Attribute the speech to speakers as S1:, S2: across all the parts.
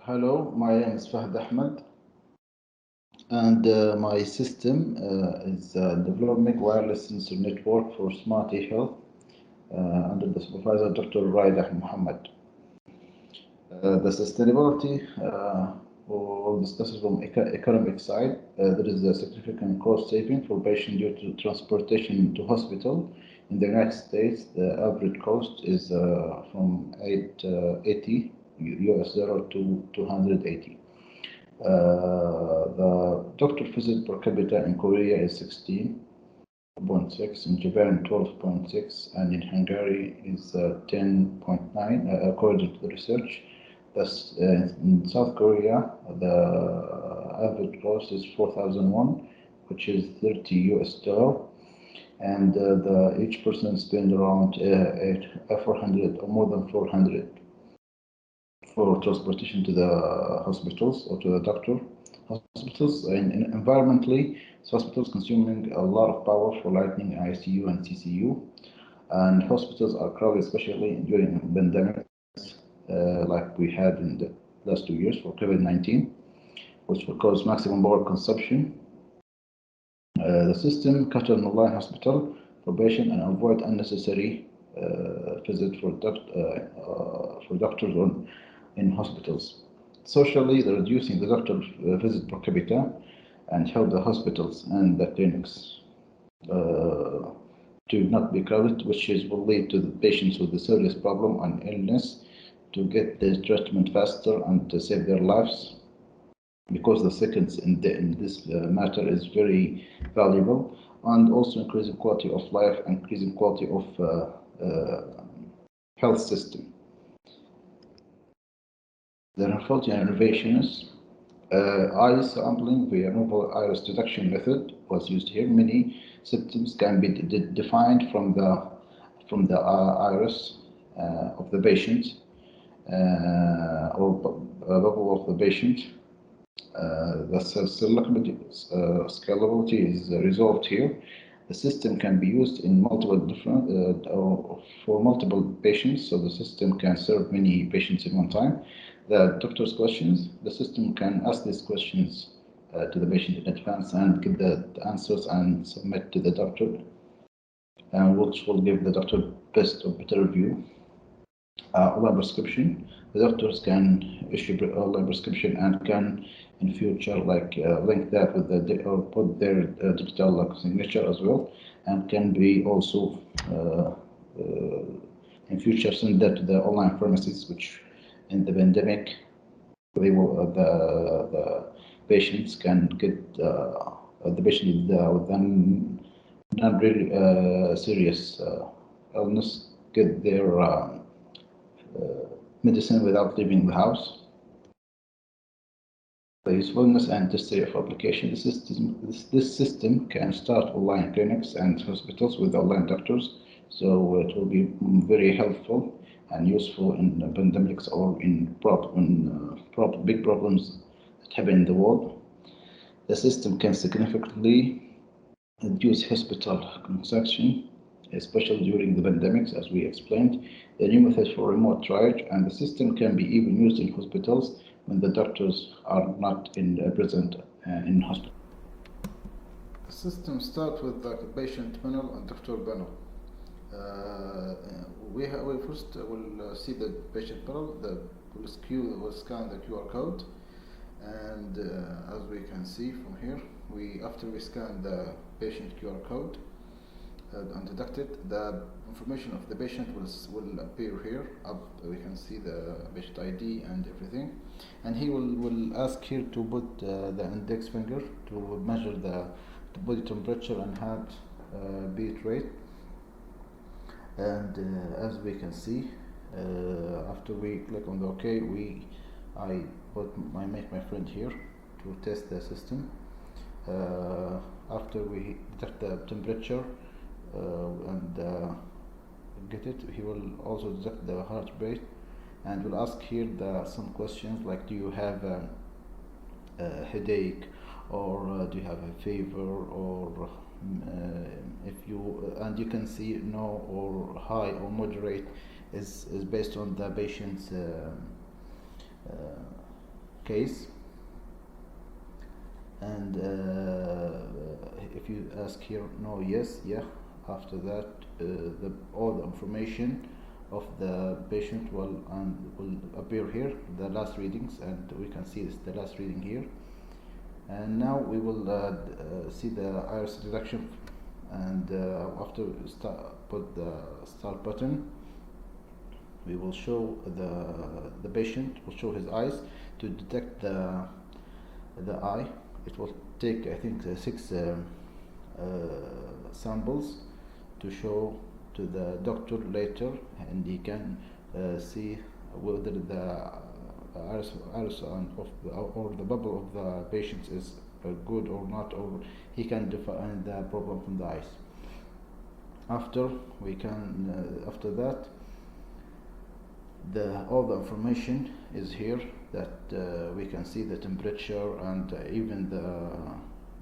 S1: Hello, my name is Fahd Ahmed, and my system is developing wireless sensor network for smart health under the supervisor Dr. Raida Muhammad. The sustainability we'll discuss it from economic side. There is a significant cost saving for patient due to transportation to hospital. In the United States, the average cost is from 880 US dollar to 280. The doctor visit per capita in Korea is 16.6, in Japan 12.6, and in Hungary is 10.9, according to the research. Thus, in South Korea, the average cost is 4,001, which is 30 US dollar, and each person spend around 400 or more than 400 for transportation to the hospitals or to the doctor. Hospitals, environmentally, hospitals consuming a lot of power for lighting, ICU and CCU, and hospitals are crowded, especially during pandemics like we had in the last 2 years for COVID-19, which will cause maximum power consumption. The system cut an online hospital for patient and avoid unnecessary visit for doctors in hospitals. Socially, they're reducing the doctor visit per capita and help the hospitals and the clinics to not be crowded, which will lead to the patients with a serious problem and illness to get the treatment faster and to save their lives, because the seconds in this matter is very valuable, and also increasing quality of life, increasing quality of health system. The novelty and innovations. Eye sampling via novel iris detection method was used here. Many symptoms can be defined from the iris of the patient or bubble of the patient. The scalability is resolved here. The system can be used in multiple different for multiple patients, so the system can serve many patients at one time. The doctor's questions, the system can ask these questions to the patient in advance and get the answers and submit to the doctor, which will give the doctor best or better review. Online prescription, the doctors can issue online prescription and can in future link that with or put their digital signature as well, and can be also in future send that to the online pharmacies, which in the pandemic they will the patients can get the patient with not really serious illness get their medicine without leaving the house. The usefulness and history of application. This system can start online clinics and hospitals with online doctors, so it will be very helpful and useful in pandemics or in big problems that happen in the world. The system can significantly reduce hospital consumption, especially during the pandemics, as we explained. The new method for remote triage, and the system can be even used in hospitals when the doctors are not present in hospital. The system starts with the patient panel and doctor panel. We first will see the patient panel. We'll scan the QR code, and as we can see from here, after we scan the patient QR code and detect it, the information of the patient will appear here. We can see the patient ID and everything, and he will ask here to put the index finger to measure the body temperature and heart beat rate. And as we can see, after we click on the OK, I make my friend here to test the system. After we detect the temperature and get it, he will also detect the heart rate, and will ask here some questions like, do you have a headache, or do you have a fever, or if you and you can see no or high or moderate is based on the patient's case. And if you ask here no, yes, yeah, after that all the information of the patient will appear here, the last readings, and we can see the last reading here. And now we will see the iris detection, and after we put the start button, we will show the patient will show his eyes to detect the eye. It will take, I think, 6 samples to show to the doctor later, and he can see whether the iris of or the bubble of the patient is good or not, or he can define the problem from the eyes. After we can after that, all the information is here, that we can see the temperature and even the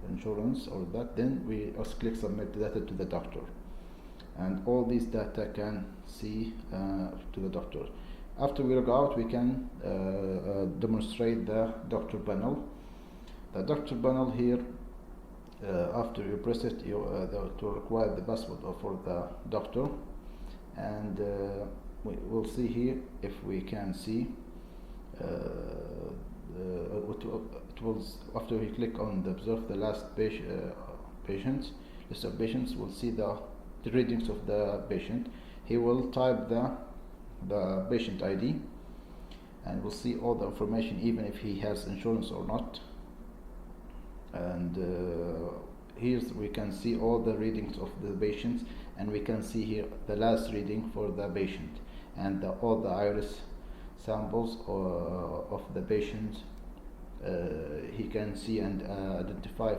S1: insurance or that. Then we just click submit data to the doctor, and all these data can see to the doctor. After we log out, we can demonstrate the doctor panel. The doctor panel here, after you press it, to require the password for the doctor, and we will see here if we can see it will, after we click on the observe the last patients, list of patients, we'll see the readings of the patient. He will type the patient ID, and we'll see all the information, even if he has insurance or not. And here we can see all the readings of the patients, and we can see here the last reading for the patient, and all the iris samples of the patient he can see and identify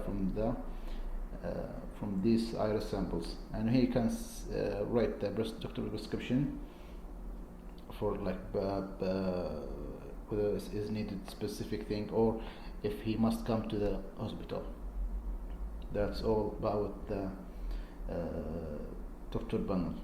S1: from these iris samples. And he can write the doctor prescription for whether is needed specific thing, or if he must come to the hospital. That's all about the doctor panel.